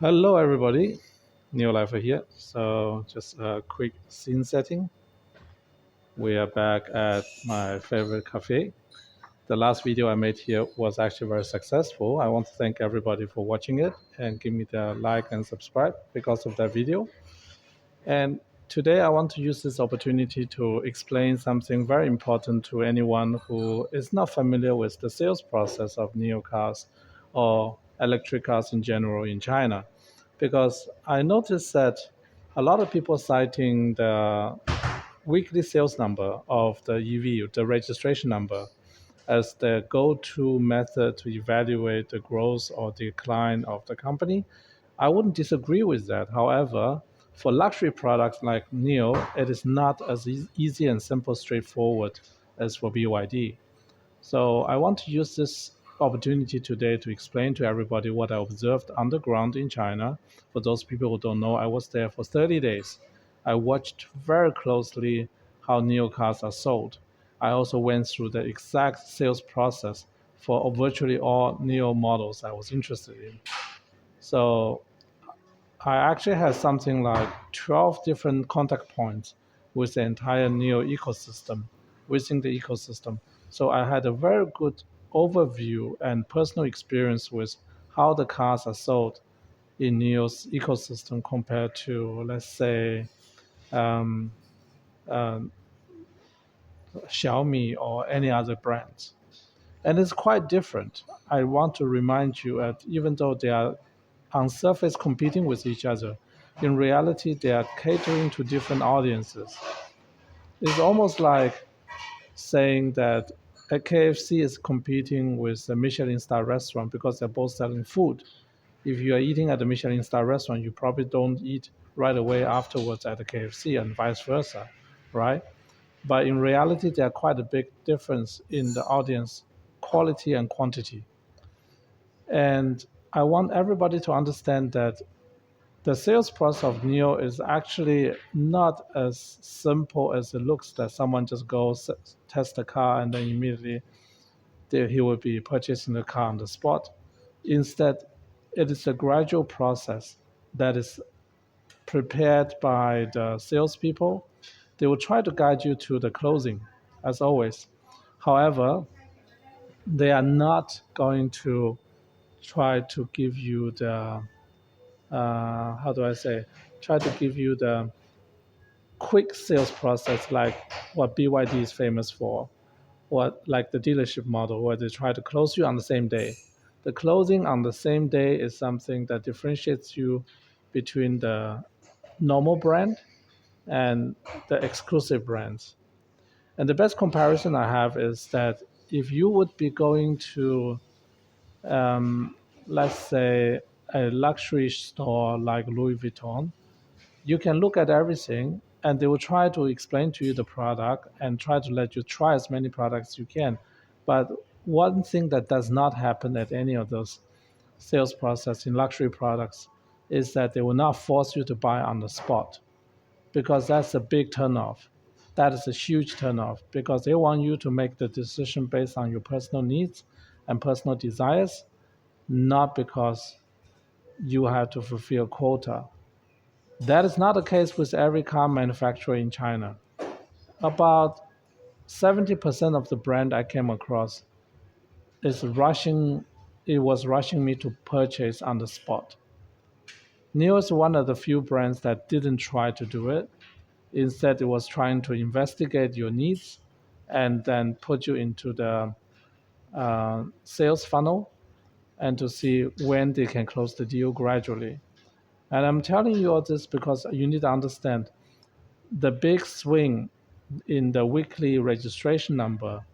Hello, everybody. Neil Lifer here. So, just a quick scene setting. We are back at my favorite cafe. The last video I made here was actually very successful. I want to thank everybody for watching it and give me the like and subscribe because of that video. And today I want to use this opportunity to explain something very important to anyone who is not familiar with the sales process of NIO cars or electric cars in general in China. Because I noticed that a lot of people citing the weekly sales number of the EV, the registration number, as the go-to method to evaluate the growth or decline of the company. I wouldn't disagree with that. However, for luxury products like NIO, it is not as easy and simple, straightforward as for BYD. So I want to use this opportunity today to explain to everybody what I observed on the ground in China. For those people who don't know, I was there for 30 days. I watched very closely how NIO cars are sold. I also went through the exact sales process for virtually all NIO models I was interested in. So I actually had something like 12 different contact points with the entire NEO ecosystem, within the ecosystem. So I had a very good overview and personal experience with how the cars are sold in NEO's ecosystem compared to, let's say, um, um, Xiaomi or any other brands. And it's quite different. I want to remind you that even though they are on surface competing with each other, in reality they are catering to different audiences. It's almost like saying that a KFC is competing with a Michelin star restaurant because they're both selling food. If you are eating at a Michelin star restaurant, you probably don't eat right away afterwards at the KFC and vice versa, right? But in reality, there are quite a big difference in the audience quality and quantity. And I want everybody to understand that the sales process of NIO is actually not as simple as it looks, that someone just goes, test the car, and then immediately he will be purchasing the car on the spot. Instead, it is a gradual process that is prepared by the salespeople. They will try to guide you to the closing, as always. However, they are not going to try to give you the how do I say, try to give you the quick sales process like what BYD is famous for, what like the dealership model where they try to close you on the same day. The closing on the same day is something that differentiates you between the normal brand and the exclusive brands. And the best comparison I have is that if you would be going to, um, let's say, a luxury store like Louis Vuitton, you can look at everything and they will try to explain to you the product and try to let you try as many products as you can. But one thing that does not happen at any of those sales process in luxury products is that they will not force you to buy on the spot because that's a big turnoff. That is a huge turnoff because they want you to make the decision based on your personal needs and personal desires, not because you have to fulfill quota. That is not the case with every car manufacturer in China. About 70% of the brand I came across is rushing it was rushing me to purchase on the spot. NIO is one of the few brands that didn't try to do it. Instead, it was trying to investigate your needs and then put you into the sales funnel and to see when they can close the deal gradually. And I'm telling you all this because you need to understand the big swing in the weekly registration number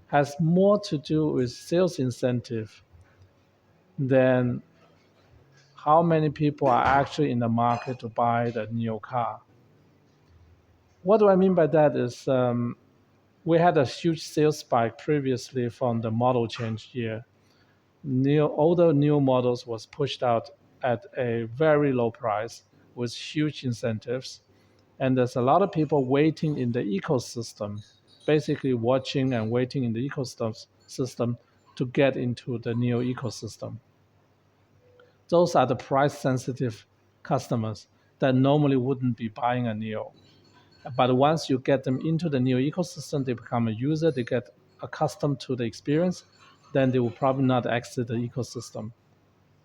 has more to do with sales incentive than how many people are actually in the market to buy the new car. What do I mean by that is we had a huge sales spike previously from the model change year. Older new models was pushed out at a very low price with huge incentives. And there's a lot of people waiting in the ecosystem, basically watching and waiting in the ecosystem system to get into the NEO ecosystem. Those are the price sensitive customers that normally wouldn't be buying a NIO. But once you get them into the NIO ecosystem, they become a user, they get accustomed to the experience, then they will probably not exit the ecosystem.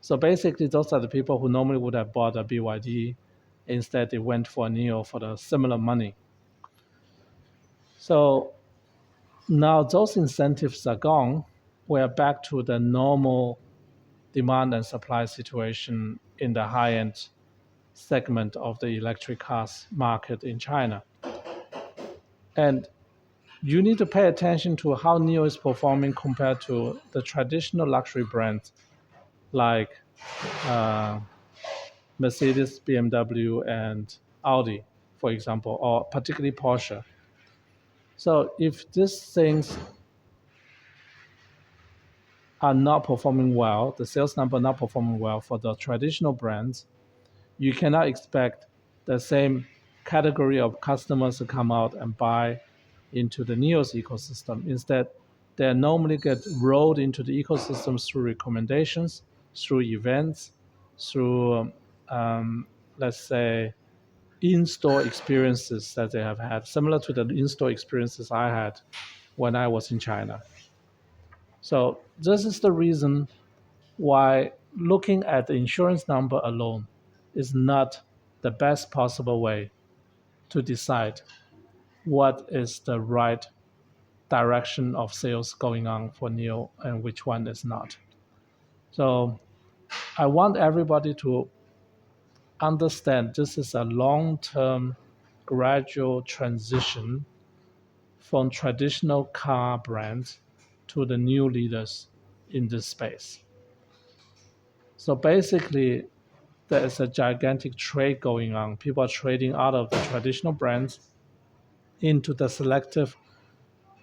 So basically, those are the people who normally would have bought a BYD. Instead, they went for a NIO for the similar money. So now those incentives are gone. We are back to the normal demand and supply situation in the high-end segment of the electric cars market in China. And you need to pay attention to how NIO is performing compared to the traditional luxury brands like uh, Mercedes, BMW, and Audi, for example, or particularly Porsche. So if these things are not performing well, the sales number not performing well for the traditional brands, you cannot expect the same category of customers to come out and buy into the NIO's ecosystem. Instead, they normally get rolled into the ecosystem through recommendations, through events, through, let's say, in-store experiences that they have had, similar to the in-store experiences I had when I was in China. So this is the reason why looking at the insurance number alone is not the best possible way to decide what is the right direction of sales going on for NIO and which one is not. So I want everybody to understand this is a long-term gradual transition from traditional car brands to the new leaders in this space. So basically, there is a gigantic trade going on. People are trading out of the traditional brands into the selective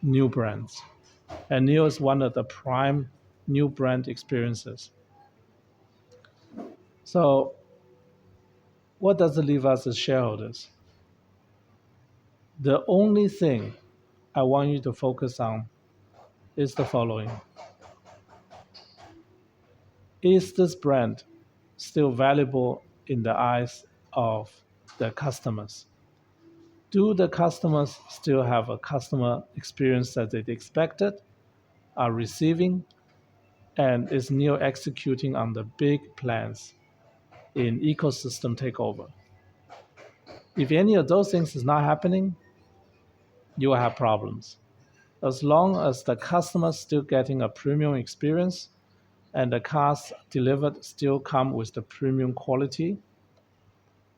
new brands. And NIO is one of the prime new brand experiences. So, what does it leave us as shareholders? The only thing I want you to focus on is the following. Is this brand still valuable in the eyes of the customers? Do the customers still have a customer experience that they expected, are receiving, and is NIO executing on the big plans in ecosystem takeover? If any of those things is not happening, you will have problems. As long as the customers still getting a premium experience and the cars delivered still come with the premium quality,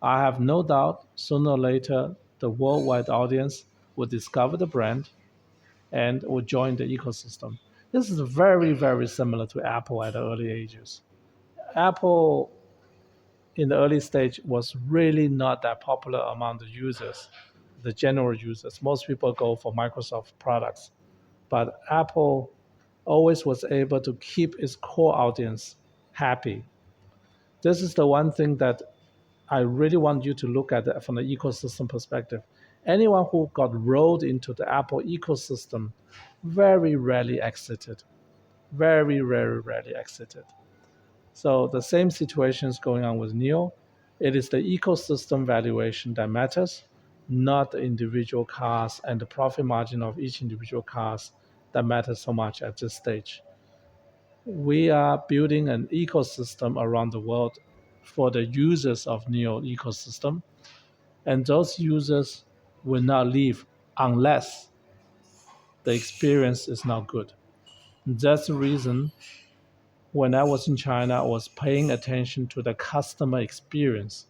I have no doubt sooner or later the worldwide audience will discover the brand and will join the ecosystem. This is very, very similar to Apple at the early ages. Apple in the early stage was really not that popular among the users, the general users. Most people go for Microsoft products, but Apple always was able to keep its core audience happy. This is the one thing that I really want you to look at it from the ecosystem perspective. Anyone who got rolled into the Apple ecosystem very rarely exited. Very, very rarely exited. So the same situation is going on with NIO. It is the ecosystem valuation that matters, not the individual cars and the profit margin of each individual cars that matters so much at this stage. We are building an ecosystem around the world for the users of NIO ecosystem, and those users will not leave unless the experience is not good. That's the reason when I was in China, I was paying attention to the customer experience.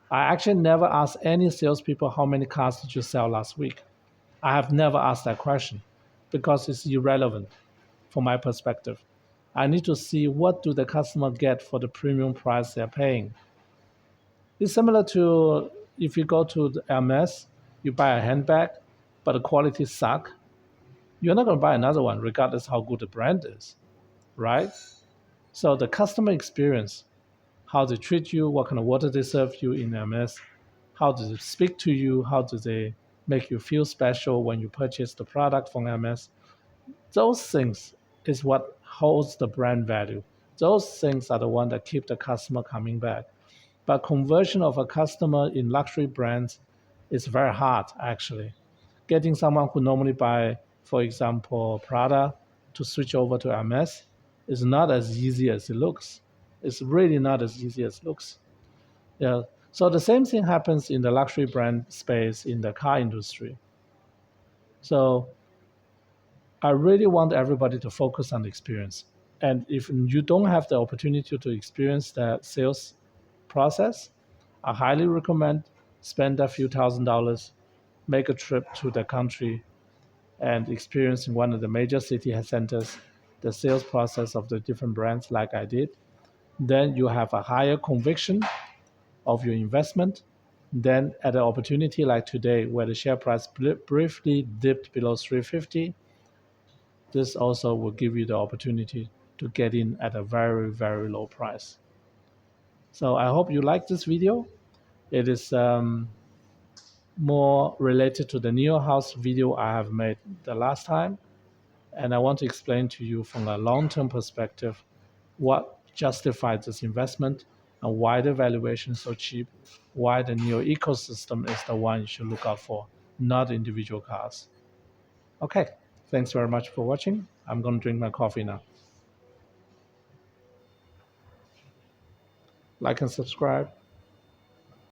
I actually never asked any salespeople how many cars did you sell last week. I have never asked that question because it's irrelevant from my perspective. I need to see what do the customer get for the premium price they're paying. It's similar to if you go to the MS, you buy a handbag, but the quality suck. You're not going to buy another one regardless how good the brand is, right? So the customer experience, how they treat you, what kind of water they serve you in MS, how do they speak to you, how do they make you feel special when you purchase the product from MS. Those things is what holds the brand value. Those things are the one that keep the customer coming back. But conversion of a customer in luxury brands is very hard actually. Getting someone who normally buy, for example, Prada to switch over to MS is not as easy as it looks. It's really not as easy as it looks. Yeah. So the same thing happens in the luxury brand space in the car industry. So I really want everybody to focus on the experience. And if you don't have the opportunity to experience the sales process, I highly recommend spend a few $1,000s, make a trip to the country, and experience in one of the major city centers the sales process of the different brands, like I did. Then you have a higher conviction of your investment. Then, at an opportunity like today, where the share price briefly dipped below 350, this also will give you the opportunity to get in at a very, very low price. So I hope you like this video. It is more related to the NIO house video I have made the last time. And I want to explain to you from a long-term perspective what justifies this investment and why the valuation is so cheap, why the NIO ecosystem is the one you should look out for, not individual cars. Okay, thanks very much for watching. I'm going to drink my coffee now. Like and subscribe.